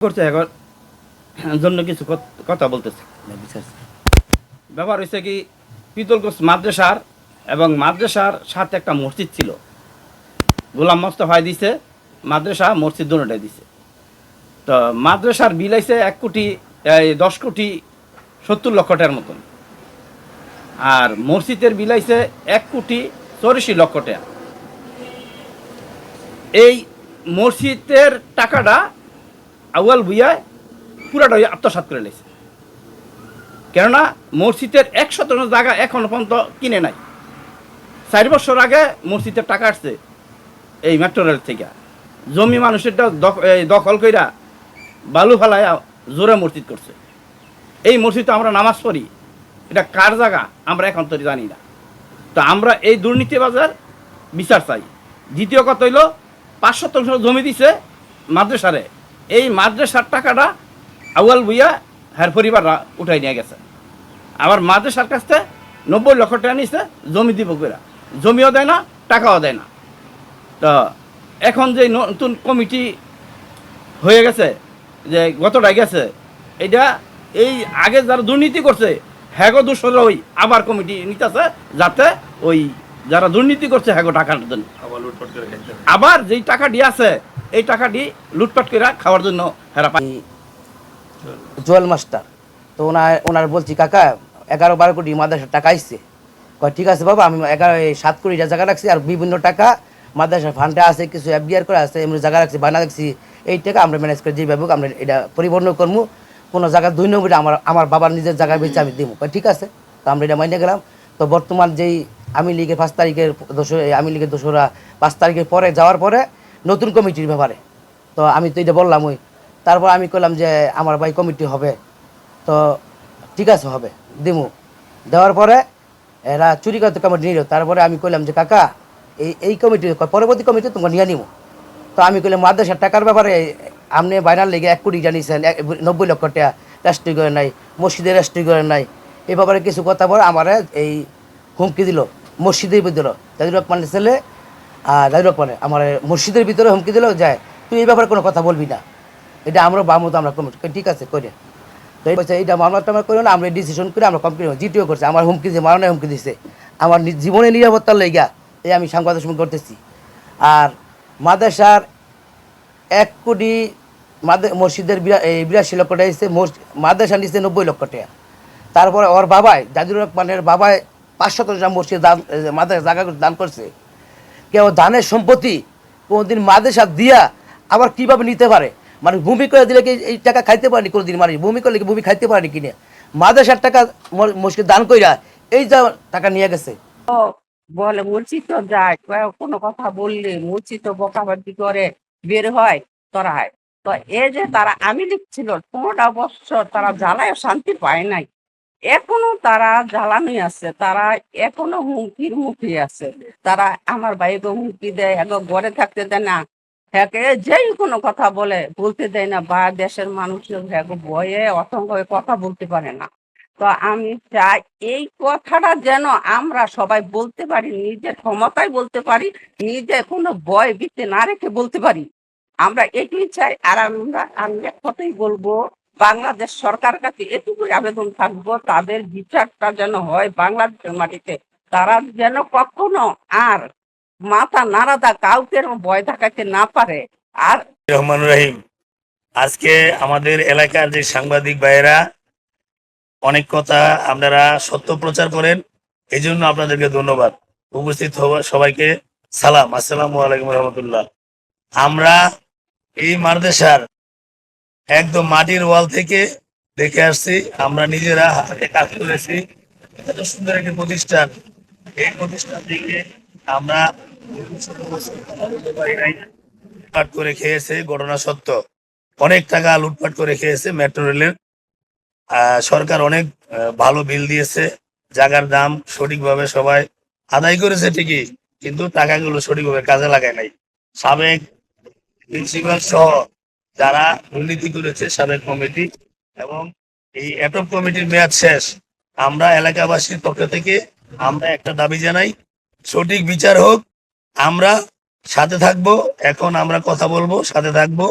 করছে এখন জন্য কিছু কথা বলতেছে। ব্যাপার হয়েছে কি, পিতলগঞ্জ মাদ্রাসার এবং মাদ্রাসার সাথে একটা মসজিদ ছিল, গোলাম মোস্তফায় দিছে, মাদ্রাসা মসজিদ দুটোটাই দিছে। তো মাদ্রাসার বিল আইছে 10 কোটি 70 লক্ষ টাকার মতন, আর মসজিদের বিল আইছে 1 কোটি 84 লক্ষ টাকা। এই মসজিদের টাকাটা আউয়াল ভুইয়া পুরাটাই আত্মসাৎ করে লেছে, কেননা মসজিদের 1 শতাংশ জায়গা এখনো পর্যন্ত কিনে নাই। 4 বছর আগে মসজিদের টাকা আসছে এই মেট্রো রেল থেকে, জমি মানুষেরটা দখল কইরা বালু ফালাইয়া জোরে মসজিদ করছে। এই মসজিদে আমরা নামাজ পড়ি, এটা কার জায়গা আমরা এখন তো জানি না। তো আমরা এই দুর্নীতিবাজার বিচার চাই। দ্বিতীয় কথা হইল, 5 শতাংশ জমি দিছে মাদ্রাসারে, এই মাদ্রাসার টাকাটা আউয়াল ভুইয়া হ্যার পরিবাররা উঠাই নিয়ে গেছে। আবার মাদ্রাসার কাছ থেকে 90 লক্ষ টাকা নিচ্ছে জমি দিব করে, জমিও দেয় না, টাকাও দেয় না। তো এখন যে নতুন কমিটি হয়ে গেছে, যে গতটাই গেছে, এটা এই আগে যারা দুর্নীতি করছে হ্যাগো দুশোরা ওই আবার কমিটি নিতেছে, যাতে ওই যারা দুর্নীতি করছে হ্যাগো টাকা দেন, আবার যেই টাকাটি আছে এই টাকাটি লুটপাট করে খাওয়ার জন্য হেরা পায়। জোয়েল মাস্টার তো ওনার বলছি, কাকা 11-12 কোটি মাদ্রাসার টাকা আসছে। কয় ঠিক আছে বাবা, আমি 7 কোটি জায়গা রাখছি, আর বিভিন্ন টাকা মাদ্রাসার ফান্ডে আছে, কিছু এফডিআর করে আছে, এমনি জায়গা রাখছি, বানা রাখছি। এই টাকা আমরা ম্যানেজ করে যেভাবে আমরা এটা পরিবহন করবো, কোনো জায়গা 2 নম্বরে আমার বাবার নিজের জায়গায় বেঁচে আমি দিব। কয় ঠিক আছে, তো আমরা এটা মাইনে গেলাম। তো বর্তমান যেই আমি লীগের 5 তারিখের দোসরা 5 তারিখের পরে যাওয়ার পরে নতুন কমিটির ব্যাপারে তো আমি তো এটা বললাম, তারপর আমি কইলাম যে আমার ভাই কমিটি হবে, তো ঠিক আছে হবে দিমু। দেওয়ার পরে এরা চুরি করতে কমিটি নিল। তারপরে আমি কইলাম যে কাকা এই কমিটি পরবর্তী কমিটি তোমরা নিয়ে নিব। তো আমি কইলাম মাদ্রাসার টাকার ব্যাপারে আপনি বাইনার লেগে 1 কোটি জানিয়েছেন, 90 লক্ষ টাকা রেস্ট্রি করে নাই, মসজিদে রেস্ট্রি করে নাই, এই ব্যাপারে কিছু কথা বলে আমার এই হুমকি দিল, মসজিদের ভিতরে জাহিদুর রহমানের ছেলে জাহিদুর রহমানের আমার মসজিদের ভিতরে হুমকি দিল যে তুই এই ব্যাপারে কোনো কথা বলবি না, এটা আমরা বামতো আমরা কমিটি। ঠিক আছে করে, তো এইটা মামলাটা আমরা করি না, আমরা ডিসিশন করে আমরা কমপ্লিট জিটিও করছি। আমার হুমকি দিয়ে মারণে হুমকি দিচ্ছে, আমার জীবনের নিরাপত্তার লেগা এই আমি সাংবাদিক করতেছি। আর মাদ্রাসার 1 কোটি মসজিদের 82 লক্ষ টাকা দিচ্ছে, মাদ্রাসা নিচ্ছে 90 লক্ষ টাকা। তারপরে ওর বাবাই জাহিদুর রহমানের বাবাই 5 শতাংশ মসজিদ দান মাদ্রাসা জায়গা দান করছে। কেউ দানের সম্পত্তি কোনোদিন মাদ্রাসা দিয়া আবার কীভাবে নিতে পারে? মানে ভূমি করে দিলে কি এই টাকা খাইতে পারেনি কোনোদিন? মানে ভূমি করলে কি ভূমি খাইতে পারেনি কিনে? মাদ্রাসার টাকা মসজিদ দান কইরা এই যা টাকা নিয়ে গেছে। বলে মসজিদ তো যায়, কোনো কথা বললে মসজিদ তো বকাবাদি করে বের হয় তোরা হয়। তো এই যে তারা আমি লিখছিল 15টা বছর তারা জ্বালায় শান্তি পায় নাই, এখনো তারা জ্বালানি আছে, তারা এখনো হুমকির মুখে আছে। তারা আমার ভাইকে হুমকি দেয়, এখন ঘরে থাকতে দেয় না, হ্যাঁকে যেই কোনো কথা বলতে দেয় না, বা দেশের মানুষের হ্যাঁ ভয়ে অসংখ্য হয়ে কথা বলতে পারে না। তো আমি চাই এই কথাটা যেন আমরা সবাই বলতে পারি, নিজের ক্ষমতায় বলতে পারি, নিজে কোনো ভয় ভীতি না রেখে বলতে পারি। আমরা এটাই চাই। আর আমি এক কথাই বলবো, বাংলাদেশ সরকার কাছে এটুকুই আবেদন থাকবো, তাদের বিচারটা যেন হয় বাংলাদেশের মাটিতে। তারা যেন কখনো আর মাথা নাড়াদা কাউকে ভয় দেখাতে না পারে। আর রহমান রহিম, আজকে আমাদের এলাকার যে সাংবাদিক ভাইয়েরা অনেক কথা আপনারা সত্য প্রচার করেন, এই জন্য আপনাদেরকে ধন্যবাদ। উপস্থিত সবাইকে সালাম, আসসালামু আলাইকুম রহমতুল্লাহ। আমরা এই মাদ্রাসার একদম মাটির ওয়াল থেকে দেখে আসছি, আমরা নিজেরা হাতে কাজ করেছি। এত সুন্দর একটি প্রতিষ্ঠান, এই প্রতিষ্ঠান থেকে আমরা লুটপাট করে খেয়েছে, ঘটনা সত্য। অনেক টাকা লুটপাট করে খেয়েছে মেট্রো রেলের। সরকার অনেক ভালো বিল দিয়েছে, জায়গার দাম সঠিকভাবে সবাই আদায় করেছে ঠিকই, কিন্তু টাকাগুলো সঠিকভাবে কাজে লাগায় নাই। সাবেক প্রিন্সিপাল সহ যারা দুর্নীতি করেছে, সাবেক কমিটি এবং এই অ্যাটক কমিটির মেয়াদ শেষ। আমরা এলাকাবাসীর পক্ষ থেকে আমরা একটা দাবি জানাই, সঠিক বিচার হোক। আমরা সাথে থাকবো, এখন আমরা কথা বলবো, সাথে থাকবো।